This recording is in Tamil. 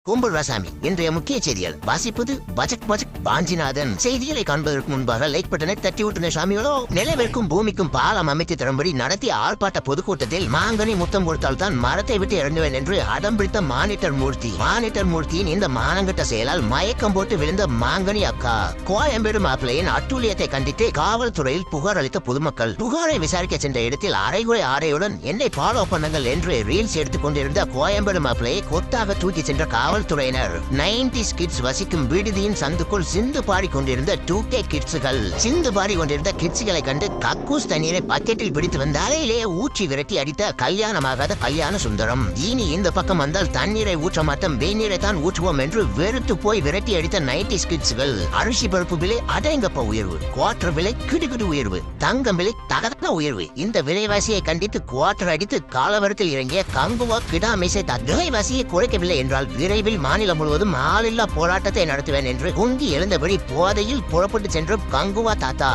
கும்பல் ராசாமி இன்றைய முக்கிய செய்திகள் வாசிப்பது பஜக் பாஞ்சிநாதன். செய்திகளை காண்பதற்கு முன்பாக லைக் பட்டனை தட்டி விட்டுன சாமிகளோ. நிலவிற்கும் பூமிக்கும் பாலம் அமைத்து தரும்படி நடத்திய ஆர்ப்பாட்ட பொதுக்கூட்டத்தில் மாங்கனி முத்தம் கொடுத்தால் தான் மரத்தை விட்டு இறங்குவேன் என்று அடம் பிடித்த மானிட்டர் மூர்த்தியின் இந்த மானங்கட்ட செயலால் மயக்கம் போட்டு விழுந்த மாங்கனி அக்கா. கோயம்பேடு மாப்பிள்ளையின் அட்டூழியத்தை கண்டித்து காவல்துறையில் புகார் அளித்த பொதுமக்கள். புகாரை விசாரிக்க சென்ற இடத்தில் அரைகுறை ஆடையுடன் என்னை ஃபாலோ பண்ணுங்கள் என்று ரீல்ஸ் எடுத்துக் கொண்டிருந்த கோயம்பேடு மாப்பிள்ளையை கொத்தாக தூக்கி சென்ற காவல்துறையினர் 90s கிட்ஸ் வசிக்கும் விடுதியின் சந்துக்குள் சிந்து பாடிக்கொண்டிருந்த 2K கிட்ஸுகள். சிந்து பாடிக்கொண்டிருந்த கிட்ஸுகளை கண்டு கக்கூஸ் தண்ணீரை பக்கெட்டில் பிடித்து வந்த அலையிலேயே ஊற்றி விரட்டி அடித்த கல்யாணமாகாத கல்யாண சுந்தரம். இனி இந்த பக்கம் வந்தால் தண்ணீரை ஊற்ற மாட்டோம், வெந்நீரை தான் ஊற்றுவோம் என்று வெறுத்து போய் விரட்டி அடித்த 90s கிட்ஸுகள். அரிசி பருப்பு விலை அடங்கப்ப உயர்வு, குவார்டர் விலை கிடுகிடு உயர்வு, தங்கம் விலை தகதன உயர்வு. இந்த விலைவாசியை கண்டித்து குவார்டர் அடித்து காலவரத்தில் இறங்கிய கங்குவா கிடாமிசை விலைவாசியை குறைக்கவில்லை என்றால் விரைவில் மாநிலம் முழுவதும் ஆளில்லா போராட்டத்தை நடத்துவேன் என்று குங்கி எழுந்தபடி போதையில் புறப்பட்டு சென்ற கங்குவா தாத்தா.